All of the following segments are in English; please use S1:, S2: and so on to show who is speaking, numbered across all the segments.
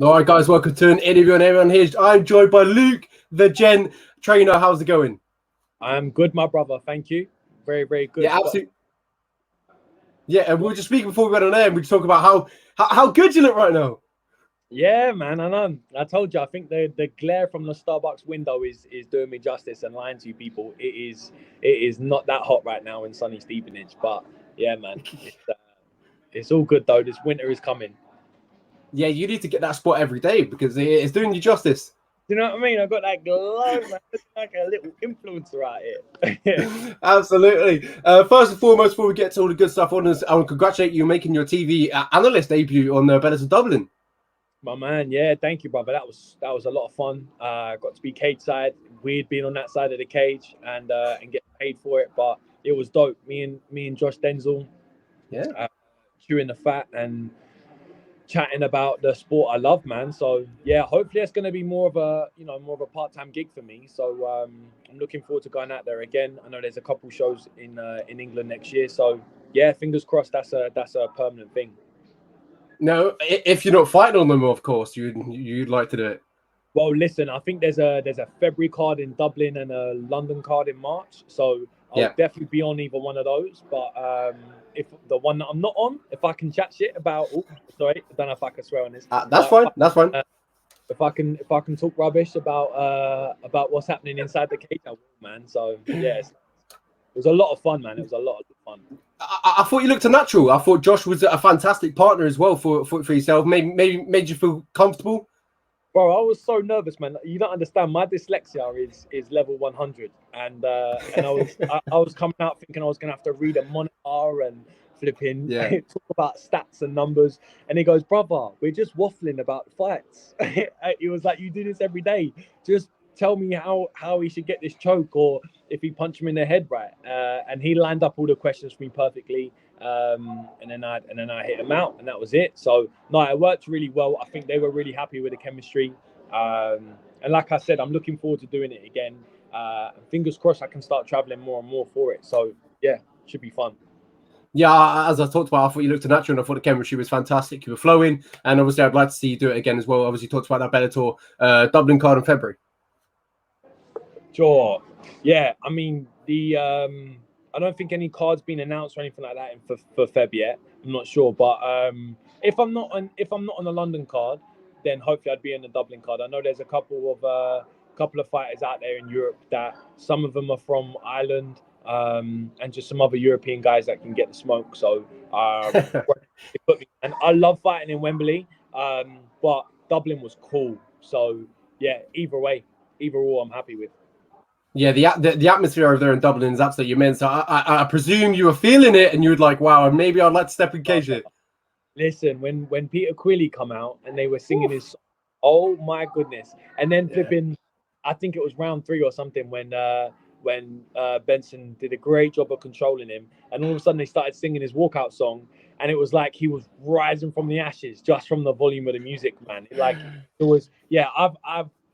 S1: All right, guys, welcome to an interview on mmaunhinged. I'm joined by Luke, the Gen trainer. How's it going?
S2: I'm good, my brother. Thank you. Very, very good.
S1: Yeah, absolutely. Yeah, and we were just speaking before we went on air, and we just talk about how good you look right now.
S2: Yeah, man. I know. I told you. I think the glare from the Starbucks window is doing me justice and lying to you people. It is not that hot right now in sunny Stevenage, but yeah, man. It's all good though. This winter is coming.
S1: Yeah, you need to get that spot every day because it's doing you justice.
S2: Do you know what I mean? I got that glow, man. Looking like a little influencer out here.
S1: Absolutely. First and foremost, before we get to all the good stuff on us, I want to congratulate you on making your TV analyst debut on Bellator Dublin.
S2: My man, yeah, thank you, brother. That was a lot of fun. Got to be cage side. Weird being on that side of the cage and getting paid for it, but it was dope. Me and Josh Denzel,
S1: yeah,
S2: chewing the fat and chatting about the sport I love, man. So yeah, hopefully it's going to be more of a part-time gig for me. So I'm looking forward to going out there again. I know there's a couple shows in England next year. So yeah, fingers crossed. That's a permanent thing.
S1: No, if you're not fighting on them, of course, you'd like to do it.
S2: Well, listen, I think there's a February card in Dublin and a London card in March. So I'll definitely be on either one of those. But if the one that I'm not on, if I can chat shit about, sorry, I don't know if I can swear on this.
S1: That's fine. That's fine.
S2: If I can talk rubbish about what's happening inside the cage, I will, man. So yeah, it was a lot of fun, man. It was a lot of fun.
S1: I thought you looked natural. I thought Josh was a fantastic partner as well for yourself. Maybe made you feel comfortable.
S2: Bro, I was so nervous, man. You don't understand. My dyslexia is level 100, and I was coming out thinking I was gonna have to read a monitor and flipping talk about stats and numbers. And he goes, "Brother, we're just waffling about fights." He was like, "You do this every day. Just tell me how he should get this choke, or if he punch him in the head right." And he lined up all the questions for me perfectly. And then I hit him out, and that was it. So no, it worked really well. I think they were really happy with the chemistry. And like I said, I'm looking forward to doing it again. Fingers crossed I can start traveling more and more for it. So yeah, should be fun.
S1: Yeah, as I talked about, I thought you looked natural, and I thought the chemistry was fantastic. You were flowing, and obviously I'd like to see you do it again as well. Obviously, talked about that Bellator Dublin card in February.
S2: Sure. Yeah, I mean I don't think any cards been announced or anything like that for Feb yet. I'm not sure, but if I'm not on the London card, then hopefully I'd be in the Dublin card. I know there's a couple of fighters out there in Europe that some of them are from Ireland, and just some other European guys that can get the smoke. So and I love fighting in Wembley, but Dublin was cool. So yeah, either or, I'm happy with.
S1: Yeah, the atmosphere over there in Dublin is absolutely immense. So I presume you were feeling it, and you were like, "Wow, maybe I'd like to step in cage here."
S2: Listen, when Peter Quilly come out and they were singing his song, oh my goodness! And then flipping, I think it was round 3 or something when Benson did a great job of controlling him, and all of a sudden they started singing his walkout song, and it was like he was rising from the ashes just from the volume of the music, man. It was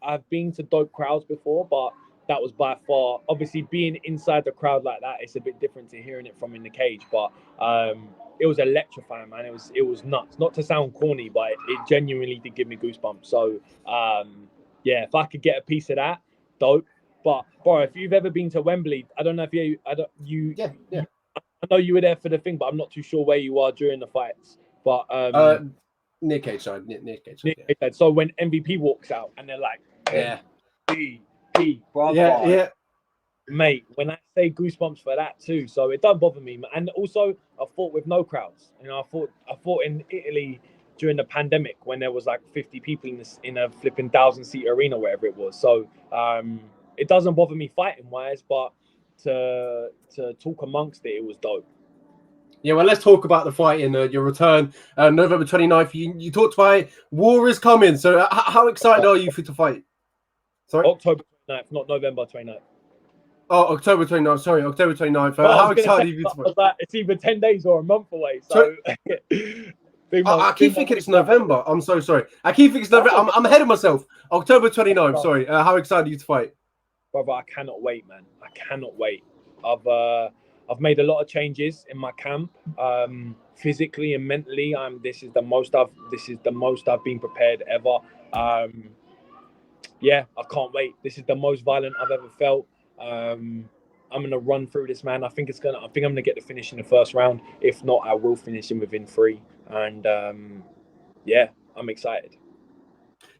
S2: I've been to dope crowds before, but that was by far, obviously being inside the crowd like that, it's a bit different to hearing it from in the cage. But it was electrifying, man. It was nuts. Not to sound corny, but it genuinely did give me goosebumps. So yeah, if I could get a piece of that, dope. But bro, if you've ever been to Wembley, I don't know if I know you were there for the thing, but I'm not too sure where you are during the fights. But
S1: near cage side, near cage
S2: side. So when MVP walks out and they're like, brother.
S1: Yeah.
S2: Mate, when I say goosebumps for that too, so it don't bother me. And also, I fought with no crowds. You know, I fought in Italy during the pandemic when there was like 50 people in a flipping 1,000-seat arena, wherever it was. So it doesn't bother me fighting wise, but to talk amongst it, it was dope.
S1: Yeah, well, let's talk about the fight in your return, November 29th. You talked about war is coming. So how excited are you to fight? Sorry?
S2: October 29th, not November 29th.
S1: Oh, October 29th. Sorry, October 29th. How excited are you to fight?
S2: Like, it's either 10 days or a month away. So
S1: I keep thinking it's November. I'm so sorry. I keep thinking it's November. I'm ahead of myself. October 29th. Sorry. How excited are you to fight?
S2: Brother, I cannot wait, man. I cannot wait. I've made a lot of changes in my camp, physically and mentally. This is the most I've been prepared ever. Yeah, I can't wait. This is the most violent I've ever felt. I'm gonna run through this, man. I think I'm gonna get the finish in the first round. If not, I will finish him within 3. And yeah, I'm excited.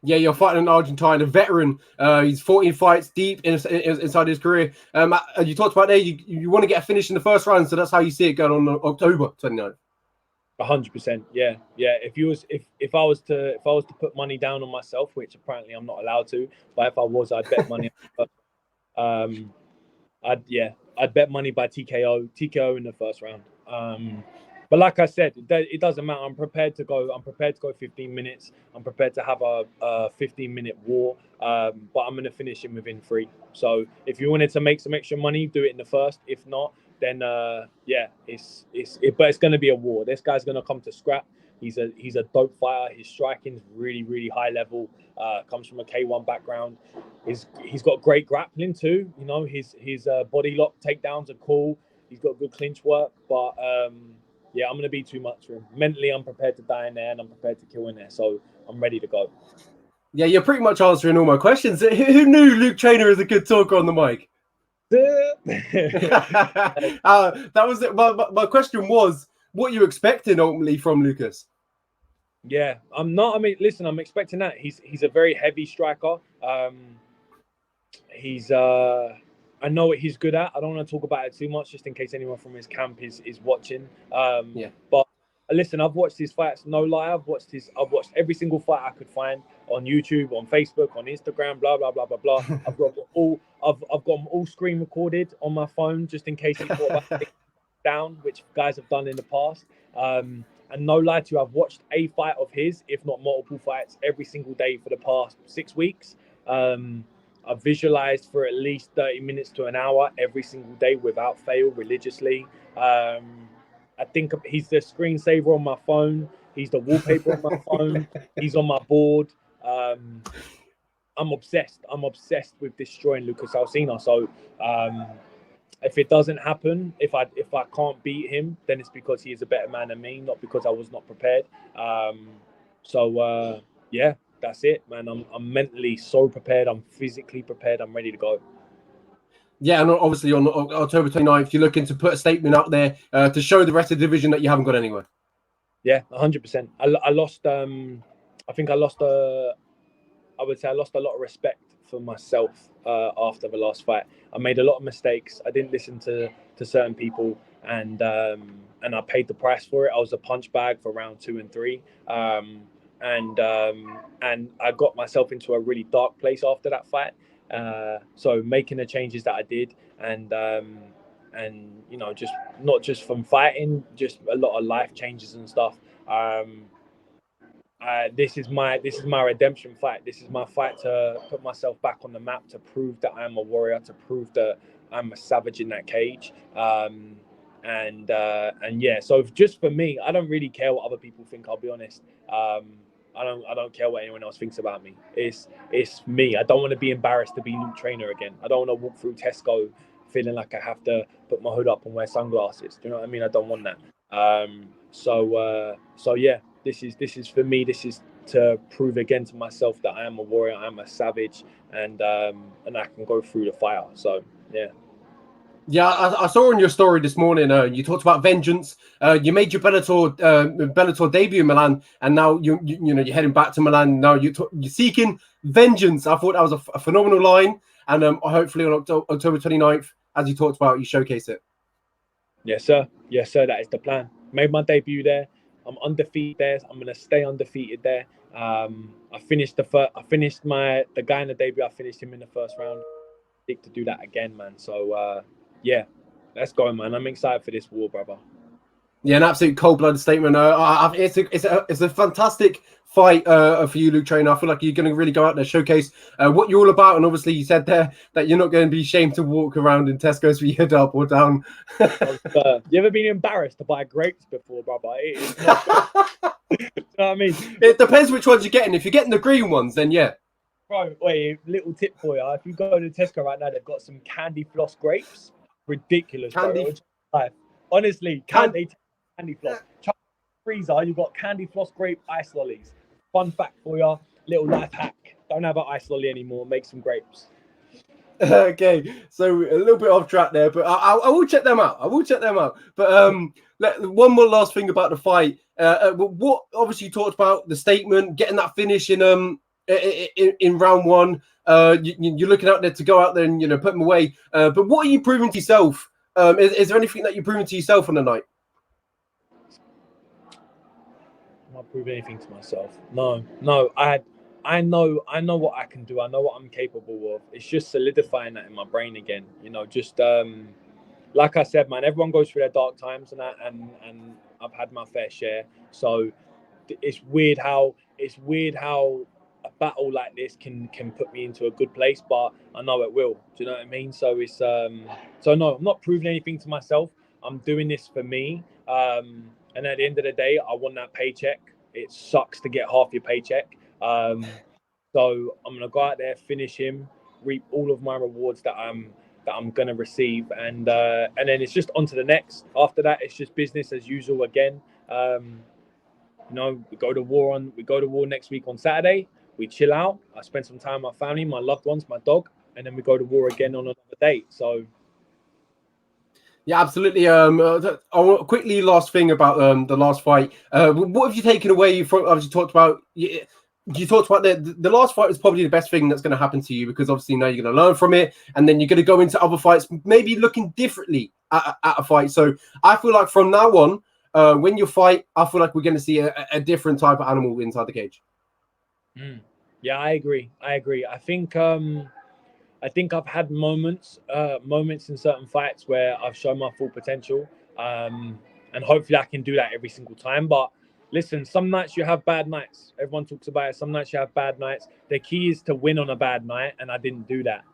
S1: Yeah, you're fighting an Argentine, a veteran. He's 14 fights deep inside his career. You talked about there, you want to get a finish in the first round, so that's how you see it going on October 29th.
S2: 100%. Yeah. If I was to put money down on myself, which apparently I'm not allowed to, but if I was, I'd bet money. I'd bet money by TKO in the first round. But like I said, it doesn't matter. I'm prepared to go 15 minutes. I'm prepared to have a 15-minute war. But I'm going to finish him within 3. So if you wanted to make some extra money, do it in the first. If not, then but it's going to be a war. This guy's going to come to scrap. He's a dope fighter. His striking's really, really high level. Comes from a K1 background. He's got great grappling too. You know, his body lock takedowns are cool. He's got good clinch work. But yeah, I'm gonna be too much for him. Mentally, I'm prepared to die in there, and I'm prepared to kill in there. So I'm ready to go.
S1: Yeah, you're pretty much answering all my questions. Who knew Luke Trainer is a good talker on the mic? That was it. My question was, what you expecting ultimately from Lucas?
S2: Yeah, I'm not. I mean, listen, I'm expecting that. He's a very heavy striker. I know what he's good at. I don't want to talk about it too much, just in case anyone from his camp is watching.
S1: Yeah.
S2: But listen, I've watched his fights. No lie, I've watched every single fight I could find on YouTube, on Facebook, on Instagram, blah blah blah blah blah. I've got them all screen recorded on my phone, just in case he thought about it down, which guys have done in the past. And no lie to you, I've watched a fight of his, if not multiple fights, every single day for the past 6 weeks. I've visualized for at least 30 minutes to an hour every single day without fail, religiously. I think he's the screensaver on my phone. He's the wallpaper on my phone. He's on my board. I'm obsessed. I'm obsessed with destroying Lucas Alsina. So if it doesn't happen, if I can't beat him, then it's because he is a better man than me, not because I was not prepared. Yeah, that's it, man. I'm mentally so prepared. I'm physically prepared. I'm ready to go.
S1: Yeah, and obviously on October 29th, you're looking to put a statement out there to show the rest of the division that you haven't got anywhere.
S2: Yeah, 100%. I lost. I think I lost. I would say I lost a lot of respect for myself after the last fight. I made a lot of mistakes. I didn't listen to certain people, and I paid the price for it. I was a punch bag for round 2 and 3, and I got myself into a really dark place after that fight. So making the changes that I did, and you know, just not just from fighting, just a lot of life changes and stuff. This is my redemption fight. This is my fight to put myself back on the map, to prove that I am a warrior, to prove that I'm a savage in that cage. And yeah, so just for me, I don't really care what other people think. I'll be honest. I don't care what anyone else thinks about me. It's me. I don't want to be embarrassed to be Luke Trainer again. I don't want to walk through Tesco feeling like I have to put my hood up and wear sunglasses. Do you know what I mean? I don't want that. So yeah, this is for me. This is to prove again to myself that I am a warrior, I am a savage, and I can go through the fire. So yeah.
S1: Yeah, I saw in your story this morning. You talked about vengeance. You made your Bellator debut in Milan, and now you're heading back to Milan. Now you're seeking vengeance. I thought that was a phenomenal line, and hopefully on October 29th, as you talked about, you showcase it.
S2: Yes, sir. Yes, sir. That is the plan. Made my debut there. I'm undefeated there. I'm gonna stay undefeated there. I finished the guy in the debut. I finished him in the first round. To do that again, man. So yeah, let's go, man. I'm excited for this war, brother.
S1: Yeah, an absolute cold-blooded statement. It's a fantastic fight for you, Luke Trainer. I feel like you're going to really go out there, showcase what you're all about, and obviously you said there that you're not going to be ashamed to walk around in Tesco's with your head up or down.
S2: You ever been embarrassed to buy grapes before, brother? It is not you know what I mean?
S1: It depends which ones you're getting. If you're getting the green ones, then yeah.
S2: Bro, wait, little tip for you. If you go to Tesco right now, they've got some candy floss grapes. Ridiculous, bro. life. Honestly,
S1: Can
S2: candy floss. Chuck freezer, you've got candy floss grape ice lollies. Fun fact for you, little life hack. Don't have an ice lolly anymore. Make some grapes.
S1: Okay, so a little bit off track there, but I will check them out. I will check them out. But one more last thing about the fight. What obviously you talked about the statement, getting that finish in round one. You're looking out there to go out there and put them away. But what are you proving to yourself? Is there anything that you're proving to yourself on the night?
S2: I'm not proving anything to myself. No. I know what I can do. I know what I'm capable of. It's just solidifying that in my brain again. Just like I said, man, everyone goes through their dark times and that, and I've had my fair share. So it's weird how a battle like this can put me into a good place, but I know it will. Do you know what I mean? So it's so no, I'm not proving anything to myself. I'm doing this for me. And at the end of the day, I want that paycheck. It sucks to get half your paycheck. So I'm gonna go out there, finish him, reap all of my rewards that I'm gonna receive, and then it's just on to the next. After that, it's just business as usual again. We go to war next week on Saturday. We chill out. I spend some time with my family, my loved ones, my dog, and then we go to war again on another date. So.
S1: Yeah, absolutely. Quickly, last thing about the last fight. What have you taken away from? Obviously, you talked about the last fight is probably the best thing that's going to happen to you, because obviously now you're going to learn from it, and then you're going to go into other fights, maybe looking differently at a fight. So I feel like from now on, when you fight, I feel like we're going to see a different type of animal inside the cage.
S2: Yeah, I agree. I think I've had moments in certain fights where I've shown my full potential, and hopefully I can do that every single time. But listen, some nights you have bad nights. Everyone talks about it. Some nights you have bad nights. The key is to win on a bad night, and I didn't do that.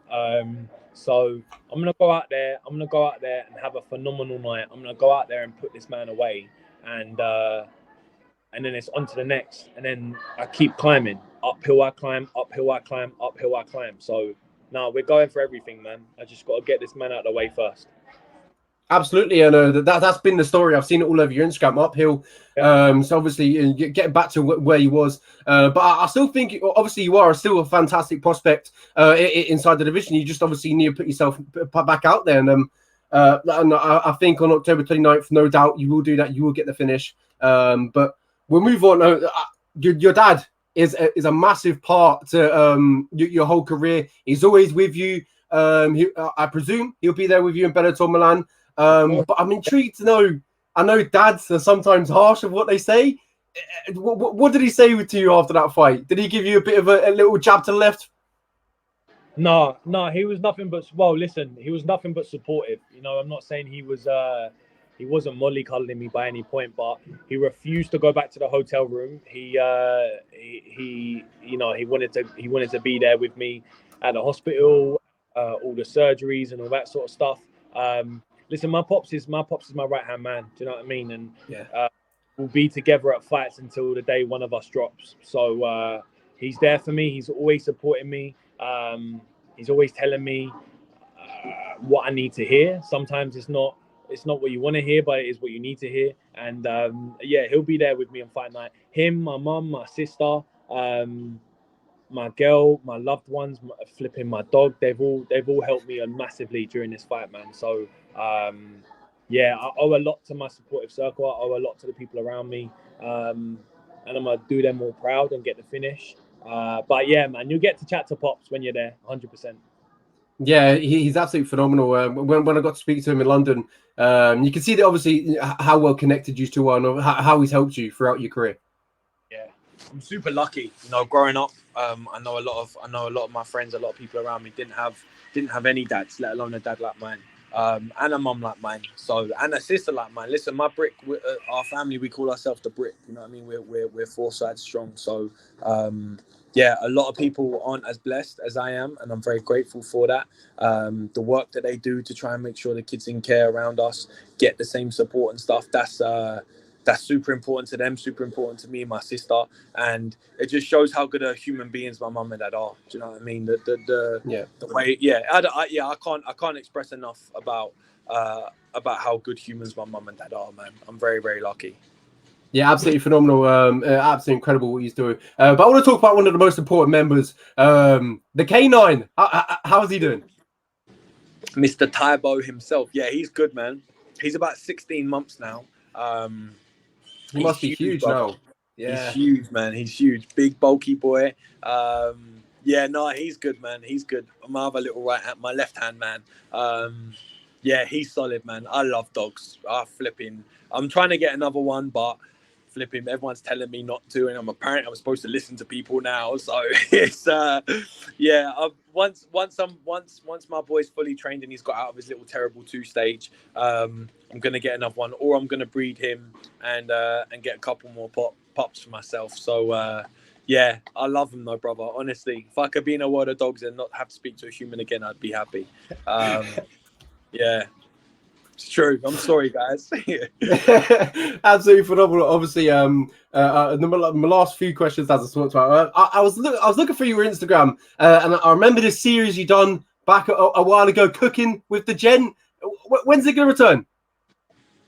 S2: So I'm gonna go out there. I'm gonna go out there and have a phenomenal night. I'm gonna go out there and put this man away, and then it's on to the next. And then I keep climbing. Uphill I climb. Uphill I climb. Uphill I climb. So. No, we're going for everything, man. I just got to get this man out of the way first.
S1: Absolutely, I know that's been the story. I've seen it all over your Instagram, uphill. Yeah. So obviously, getting back to where you was, but I still think, obviously, you are still a fantastic prospect inside the division. You just obviously need to put yourself back out there, and I think on October 29th, no doubt, you will do that. You will get the finish. But we'll move on. Your dad is a massive part to your whole career. He's always with you. I presume he'll be there with you in Bellator Milan. But I'm intrigued to know. I know dads are sometimes harsh of what they say. What did he say to you after that fight? Did he give you a bit of a little jab to the left?
S2: No, he was nothing but, well, listen, he was nothing but supportive. I'm not saying he wasn't mollycoddling me by any point, but he refused to go back to the hotel room. He wanted to be there with me at the hospital, all the surgeries and all that sort of stuff. Listen, my pops is my right hand man. Do you know what I mean? And
S1: yeah.
S2: We'll be together at fights until the day one of us drops. So he's there for me. He's always supporting me. He's always telling me what I need to hear. Sometimes it's not what you want to hear, but it is what you need to hear. And he'll be there with me on fight night. Him, my mum, my sister, my girl, my loved ones, flipping my dog. They've all helped me massively during this fight, man. So I owe a lot to my supportive circle. I owe a lot to the people around me, and I'm gonna do them all proud and get the finish. But yeah, man, you'll get to chat to Pops when you're there, 100%.
S1: Yeah, he's absolutely phenomenal. When I got to speak to him in London, you can see that obviously how well connected you two are, and how he's helped you throughout your career.
S2: Yeah, I'm super lucky. Growing up, I know a lot of my friends, a lot of people around me didn't have any dads, let alone a dad like mine, and a mum like mine. So, and a sister like mine. Listen, my brick, our family, we call ourselves the brick. You know what I mean? We're four sides strong. So, a lot of people aren't as blessed as I am, and I'm very grateful for that. The work that they do to try and make sure the kids in care around us get the same support and stuff. That's super important to them, super important to me and my sister, and it just shows how good a human beings my mum and dad are. Do you know what I mean? The way, I can't express enough about about how good humans my mum and dad are, man. I'm very, very lucky.
S1: Yeah, absolutely phenomenal. Absolutely incredible what he's doing. But I want to talk about one of the most important members, the K9. How's he doing?
S2: Mr. Tybo himself. Yeah, he's good, man. He's about 16 months now.
S1: He must be huge now.
S2: Yeah, he's huge, man. He's huge. Big, bulky boy. Yeah, no, he's good, man. He's good. My other little my left hand man. Yeah, he's solid, man. I love dogs. I'm trying to get another one, but flipping, everyone's telling me not to, and I'm supposed to listen to people now. So it's yeah. Once my boy's fully trained and he's got out of his little terrible 2-stage, I'm gonna get another one, or I'm gonna breed him and get a couple more pups for myself. So yeah, I love him though, brother. Honestly, if I could be in a world of dogs and not have to speak to a human again, I'd be happy. Yeah. It's true. I'm sorry, guys.
S1: Absolutely phenomenal. Obviously, my last few questions, as I talked about, I was looking through your Instagram, and I remember this series you done back a while ago, cooking with the Gen. When's it going to return?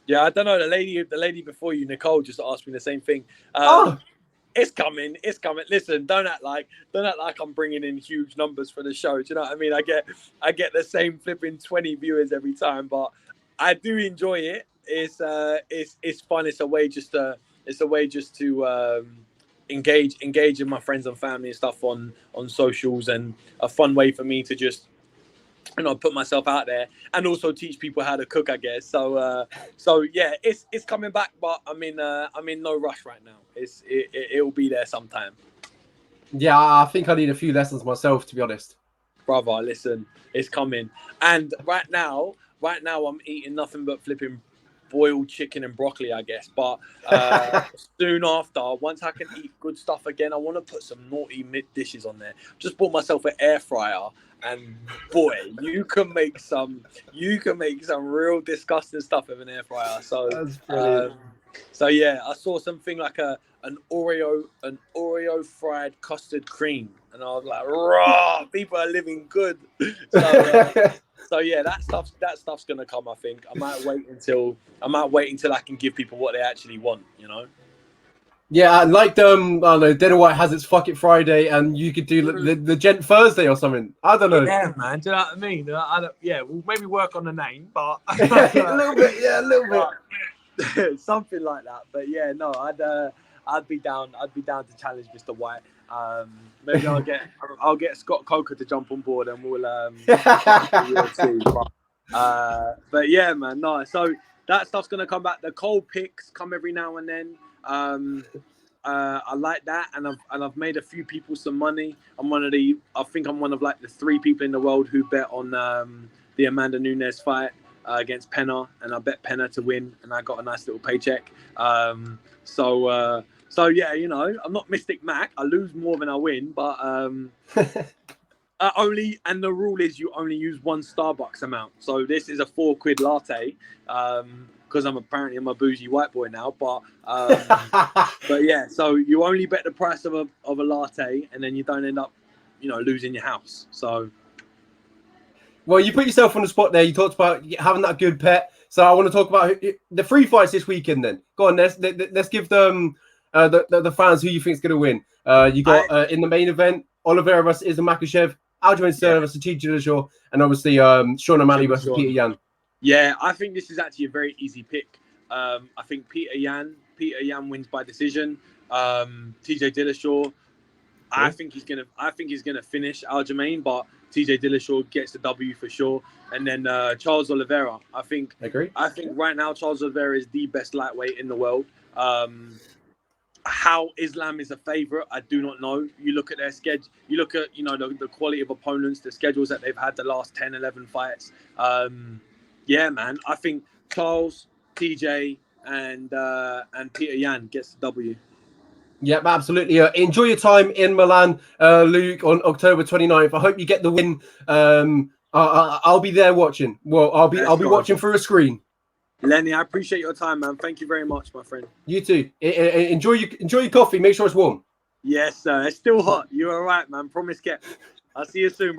S2: Yeah, I don't know. The lady before you, Nicole, just asked me the same thing. It's coming. It's coming. Listen, don't act like I'm bringing in huge numbers for the show. Do you know what I mean? I get the same flipping 20 viewers every time, but I do enjoy it. It's fun. It's a way just to engage with my friends and family and stuff on socials, and a fun way for me to just put myself out there and also teach people how to cook, I guess. So yeah, it's coming back, but I'm in no rush right now. It'll be there sometime.
S1: Yeah, I think I need a few lessons myself, to be honest.
S2: Brother, listen, it's coming. And right now I'm eating nothing but flipping boiled chicken and broccoli, I guess. But soon after, once I can eat good stuff again, I want to put some naughty dishes on there. Just bought myself an air fryer, and boy, you can make some real disgusting stuff with an air fryer. So
S1: that's brilliant.
S2: So yeah, I saw something like an Oreo fried custard cream, and I was like, raw, people are living good. So yeah, that stuff's gonna come. I think I might wait until I can give people what they actually want.
S1: Yeah, and like I don't know, Dead or White has its Fuck It Friday, and you could do the Gent Thursday or something. I don't know.
S2: Yeah, man. Do you know what I mean? Yeah, we'll maybe work on the name, but
S1: a little bit. Yeah, a little bit.
S2: Something like that. But yeah, no, I'd be down to challenge Mr. White. Maybe I'll get Scott Coker to jump on board, and we'll see. But yeah, man, no. So that stuff's gonna come back. The cold picks come every now and then. I like that, and I've made a few people some money. I think I'm one of like the 3 people in the world who bet on the Amanda Nunes fight against Penna, and I bet Penna to win, and I got a nice little paycheck. So yeah, I'm not Mystic Mac. I lose more than I win, but and the rule is you only use 1 Starbucks amount. So this is a £4 latte, because I'm a bougie white boy now. But but yeah, so you only bet the price of a latte, and then you don't end up, losing your house. So.
S1: Well, you put yourself on the spot there. You talked about having that good pet. So I want to talk about the 3 fights this weekend. Then go on. Let's give them the fans who you think is going to win. You got in the main event, Oliveira versus Islam Makhachev, Aljamain Sterling versus TJ Dillashaw, and obviously Sean O'Malley versus Peter Yan.
S2: Yeah, I think this is actually a very easy pick. I think Peter Yan wins by decision. TJ Dillashaw, I think he's gonna finish Aljamain, but TJ Dillashaw gets the W for sure. And then Charles Oliveira, I think right now Charles Oliveira is the best lightweight in the world. How Islam is a favorite, I do not know. You look at their schedule, you look at the quality of opponents, the schedules that they've had the last 10, 11 fights. Yeah, man, I think Charles, TJ, and Peter Yan gets the W.
S1: Yep, absolutely. Enjoy your time in Milan, Luke, on October 29th. I hope you get the win. I'll be there watching. Well, I'll be watching through a screen.
S2: Lenny, I appreciate your time, man. Thank you very much, my friend.
S1: You too. Enjoy your coffee. Make sure it's warm.
S2: Yes, sir. It's still hot. You're all right, man. Promise kept. I'll see you soon, bro.